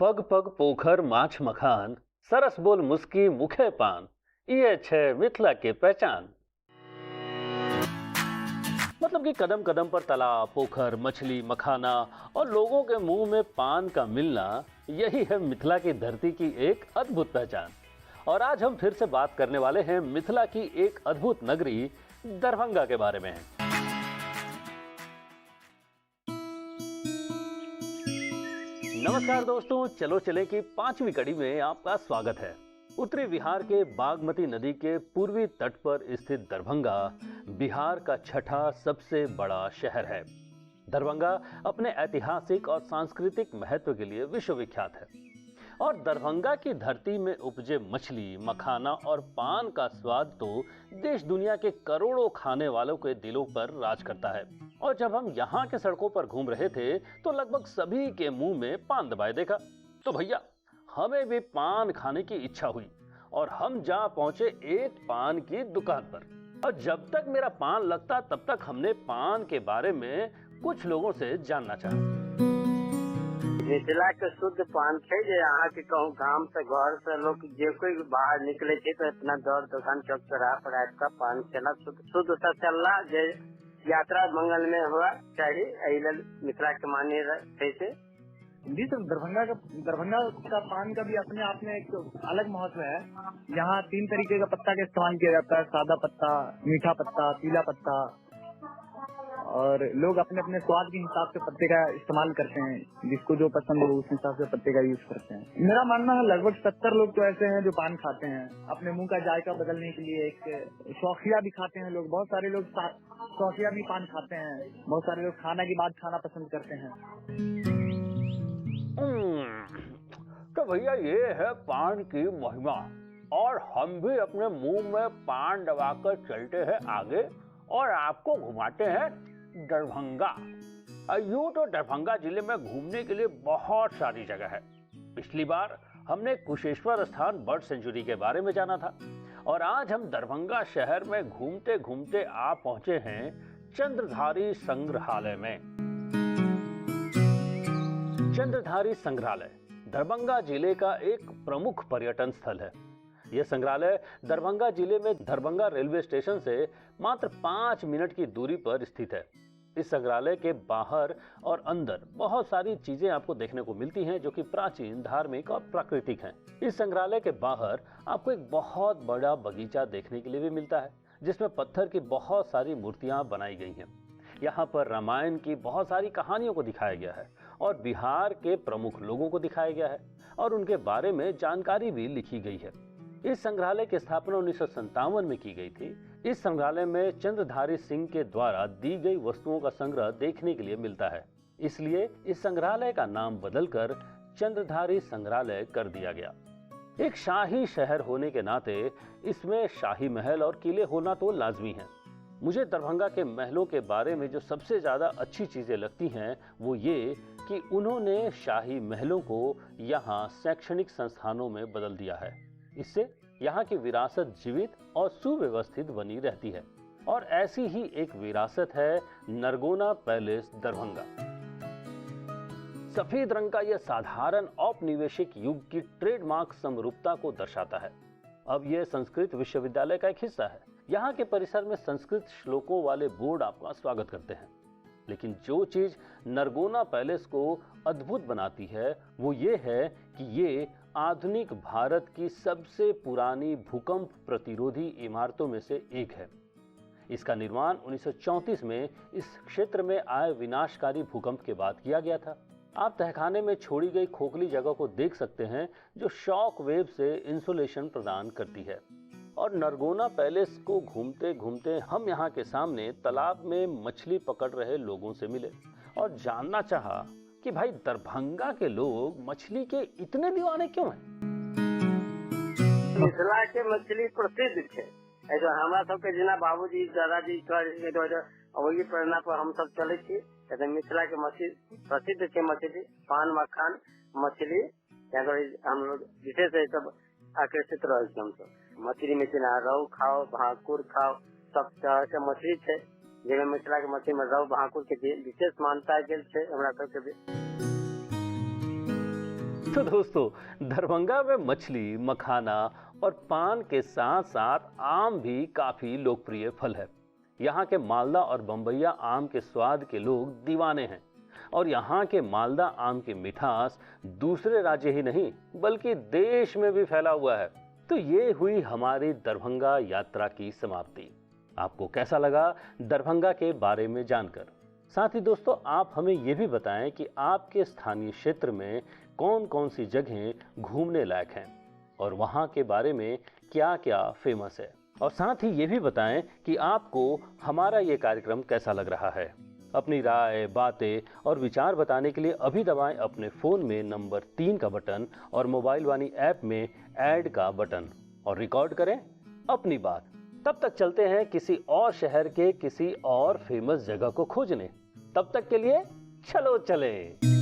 पग पग पोखर माछ मखान, सरस बोल मुस्की मुखे पान, ये छे मिथिला के पहचान। मतलब कि कदम कदम पर तालाब, पोखर, मछली, मखाना और लोगों के मुंह में पान का मिलना, यही है मिथिला की धरती की एक अद्भुत पहचान। और आज हम फिर से बात करने वाले हैं मिथिला की एक अद्भुत नगरी दरभंगा के बारे में। नमस्कार दोस्तों, चलो चले की पांचवी कड़ी में आपका स्वागत है। उत्तरी बिहार के बागमती नदी के पूर्वी तट पर स्थित दरभंगा बिहार का छठा सबसे बड़ा शहर है। दरभंगा अपने ऐतिहासिक और सांस्कृतिक महत्व के लिए विश्व विख्यात है। और दरभंगा की धरती में उपजे मछली, मखाना और पान का स्वाद तो देश दुनिया के करोड़ों खाने वालों के दिलों पर राज करता है। और जब हम यहाँ के सड़कों पर घूम रहे थे तो लगभग सभी के मुंह में पान दबाए देखा। तो भैया, हमें भी पान खाने की इच्छा हुई और हम जा पहुंचे एक पान की दुकान पर। और जब तक मेरा पान लगता तब तक हमने पान के बारे में कुछ लोगों से जानना चाहा। मिथिला के शुद्ध पान है जे अहाँ के कहूँ गांव से घर से लोग जे कोई बाहर निकले थे तो इतना दौड़ दुकान चौक चौराहा पर आपका पान चला शुद्ध सा चलना जे यात्रा मंगल में हुआ चाहिए मिथिला के मान्य थे। जी सर, दरभंगा का पान का भी अपने आप में एक अलग महत्व है। यहाँ 3 तरीके का पत्ता का इस्तेमाल किया जाता है, सादा पत्ता, मीठा पत्ता, पीला पत्ता। और लोग अपने अपने स्वाद के हिसाब से पत्ते का इस्तेमाल करते हैं, जिसको जो पसंद हो उस हिसाब से पत्ते का यूज करते हैं। मेरा मानना है लगभग 70 लोग तो ऐसे हैं जो पान खाते हैं अपने मुंह का जायका बदलने के लिए। एक शौकिया भी खाते हैं लोग, बहुत सारे लोग शौकिया भी पान खाते हैं, बहुत सारे लोग खाना के बाद खाना पसंद करते हैं। तो भैया, ये है पान की महिमा। और हम भी अपने मुंह में पान दबाकर चलते हैं आगे और आपको घुमाते हैं दरभंगा। यूं तो दरभंगा जिले में घूमने के लिए बहुत सारी जगह है। पिछली बार हमने कुशेश्वर स्थान बर्ड सेंचुरी के बारे में जाना था और आज हम दरभंगा शहर में घूमते घूमते आ पहुंचे हैं चंद्रधारी संग्रहालय में। चंद्रधारी संग्रहालय दरभंगा जिले का एक प्रमुख पर्यटन स्थल है। यह संग्रहालय दरभंगा जिले में दरभंगा रेलवे स्टेशन से मात्र 5 मिनट की दूरी पर स्थित है। इस संग्रहालय के बाहर और अंदर बहुत सारी चीजें आपको देखने को मिलती हैं जो कि प्राचीन, धार्मिक और प्राकृतिक हैं। इस संग्रहालय के बाहर आपको एक बहुत बड़ा बगीचा देखने के लिए भी मिलता है, जिसमें पत्थर की बहुत सारी मूर्तियां बनाई गई हैं। यहाँ पर रामायण की बहुत सारी कहानियों को दिखाया गया है और बिहार के प्रमुख लोगों को दिखाया गया है और उनके बारे में जानकारी भी लिखी गई है। इस संग्रहालय की स्थापना 1957 में की गई थी। इस संग्रहालय में चंद्रधारी सिंह के द्वारा दी गई वस्तुओं का संग्रह देखने के लिए मिलता है, इसलिए इस संग्रहालय का नाम बदलकर चंद्रधारी संग्रहालय कर दिया गया। एक शाही शहर होने के नाते इसमें शाही महल और किले होना तो लाजमी है। मुझे दरभंगा के महलों के बारे में जो सबसे ज्यादा अच्छी चीजें लगती हैं वो ये कि उन्होंने शाही महलों को यहाँ शैक्षणिक संस्थानों में बदल दिया है। इससे यहाँ की विरासत जीवित और सुव्यवस्थित बनी रहती है। और ऐसी ही एक विरासत है नरगोना पैलेस दरभंगा। सफेद रंग का यह साधारण औपनिवेशिक युग की ट्रेडमार्क समरूपता को दर्शाता है। अब यह संस्कृत विश्वविद्यालय का एक हिस्सा है। यहाँ के परिसर में संस्कृत श्लोकों वाले बोर्ड आपका स्वागत करते हैं। लेकिन जो चीज नरगोना पैलेस को अद्भुत बनाती है वो ये है कि ये आधुनिक भारत की सबसे पुरानी भूकंप प्रतिरोधी इमारतों में से एक है। इसका निर्माण 1934 में इस क्षेत्र में आए विनाशकारी भूकंप के बाद किया गया था। आप तहखाने में छोड़ी गई खोखली जगह को देख सकते हैं जो शॉक वेव से इंसुलेशन प्रदान करती है। और नरगोना पैलेस को घूमते घूमते हम यहाँ के सामने तालाब में मछली पकड़ रहे लोगों से मिले और जानना चाहा कि भाई दरभंगा के लोग मछली के इतने दीवाने क्यों हैं? मिथिला के मछली प्रसिद्ध है। ऐसा हमारा सबके जना बाबूजी दादाजी वही प्रेरणा पर हम सब चले थी। मिथिला के मछली प्रसिद्ध है, मछली पान मखान मछली हम लोग विशेष सब आकर्षित रहे। हम सब मछली में रहू खाओ, भाकुर खाओ, सब तरह के मछली है। जिसमें मिथिला के मछली में रहू भाकुर के विशेष मान्यता गेल है। हमरा सबके तो दोस्तों, दरभंगा में मछली, मखाना और पान के साथ साथ आम भी काफी लोकप्रिय फल है। यहाँ के मालदा और बम्बैया आम के स्वाद के लोग दीवाने हैं और यहाँ के मालदा आम की मिठास दूसरे राज्य ही नहीं बल्कि देश में भी फैला हुआ है। तो ये हुई हमारी दरभंगा यात्रा की समाप्ति। आपको कैसा लगा दरभंगा के बारे में जानकर? साथ ही दोस्तों, आप हमें ये भी बताएं कि आपके स्थानीय क्षेत्र में कौन कौन सी जगहें घूमने लायक हैं और वहाँ के बारे में क्या क्या फेमस है। और साथ ही ये भी बताएं कि आपको हमारा ये कार्यक्रम कैसा लग रहा है। अपनी राय, बातें और विचार बताने के लिए अभी दबाएं अपने फोन में नंबर 3 का बटन और मोबाइल वाणी ऐप में ऐड का बटन और रिकॉर्ड करें अपनी बात। तब तक चलते हैं किसी और शहर के किसी और फेमस जगह को खोजने। तब तक के लिए चलो चलें।